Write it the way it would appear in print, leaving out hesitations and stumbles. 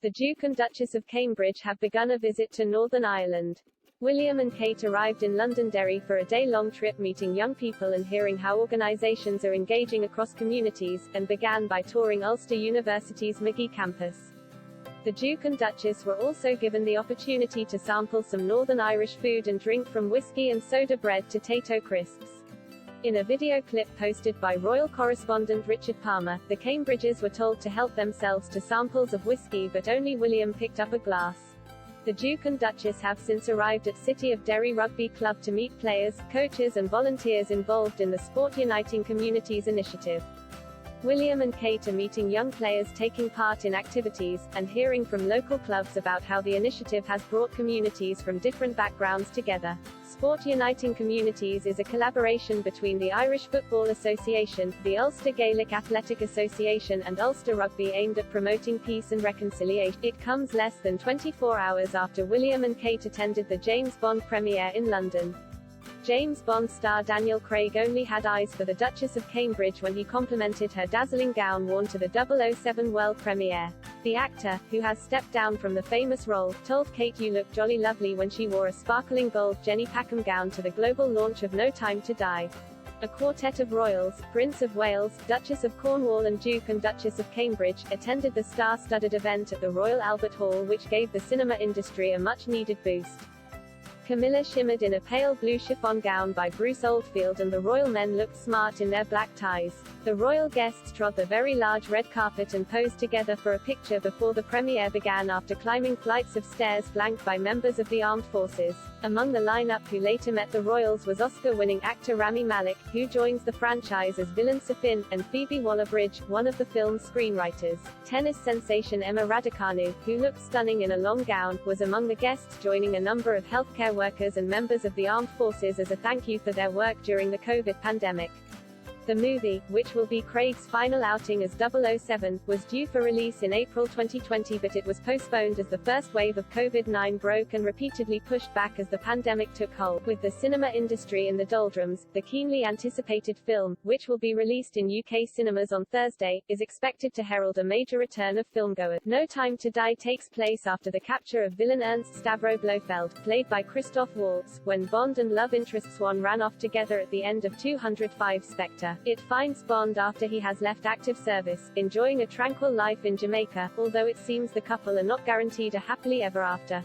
The Duke and Duchess of Cambridge have begun a visit to Northern Ireland. William and Kate arrived in Londonderry for a day-long trip meeting young people and hearing how organisations are engaging across communities, and began by touring Ulster University's Magee campus. The Duke and Duchess were also given the opportunity to sample some Northern Irish food and drink from whiskey and soda bread to Tayto crisps. In a video clip posted by royal correspondent Richard Palmer, the Cambridges were told to help themselves to samples of whiskey, but only William picked up a glass. The Duke and Duchess have since arrived at City of Derry Rugby Club to meet players, coaches and volunteers involved in the Sport Uniting Communities initiative. William and Kate are meeting young players taking part in activities, and hearing from local clubs about how the initiative has brought communities from different backgrounds together. Sport Uniting Communities is a collaboration between the Irish Football Association, the Ulster Gaelic Athletic Association and Ulster Rugby, aimed at promoting peace and reconciliation. It comes less than 24 hours after William and Kate attended the James Bond premiere in London. James Bond star Daniel Craig only had eyes for the Duchess of Cambridge when he complimented her dazzling gown worn to the 007 world premiere. The actor, who has stepped down from the famous role, told Kate you look jolly lovely when she wore a sparkling gold Jenny Packham gown to the global launch of No Time to Die. A quartet of royals, Prince of Wales, Duchess of Cornwall and Duke and Duchess of Cambridge, attended the star-studded event at the Royal Albert Hall, which gave the cinema industry a much-needed boost. Camilla shimmered in a pale blue chiffon gown by Bruce Oldfield, and the royal men looked smart in their black ties. The royal guests trod the very large red carpet and posed together for a picture before the premiere began, after climbing flights of stairs flanked by members of the armed forces. Among the lineup who later met the royals was Oscar-winning actor Rami Malek, who joins the franchise as villain Safin, and Phoebe Waller-Bridge, one of the film's screenwriters. Tennis sensation Emma Raducanu, who looked stunning in a long gown, was among the guests, joining a number of healthcare workers and members of the armed forces as a thank you for their work during the COVID pandemic. The movie, which will be Craig's final outing as 007, was due for release in April 2020, but it was postponed as the first wave of COVID-19 broke and repeatedly pushed back as the pandemic took hold. With the cinema industry in the doldrums, the keenly anticipated film, which will be released in UK cinemas on Thursday, is expected to herald a major return of filmgoers. No Time to Die takes place after the capture of villain Ernst Stavro Blofeld, played by Christoph Waltz, when Bond and love interest Swan ran off together at the end of 205 Spectre. It finds Bond after he has left active service, enjoying a tranquil life in Jamaica, although it seems the couple are not guaranteed a happily ever after.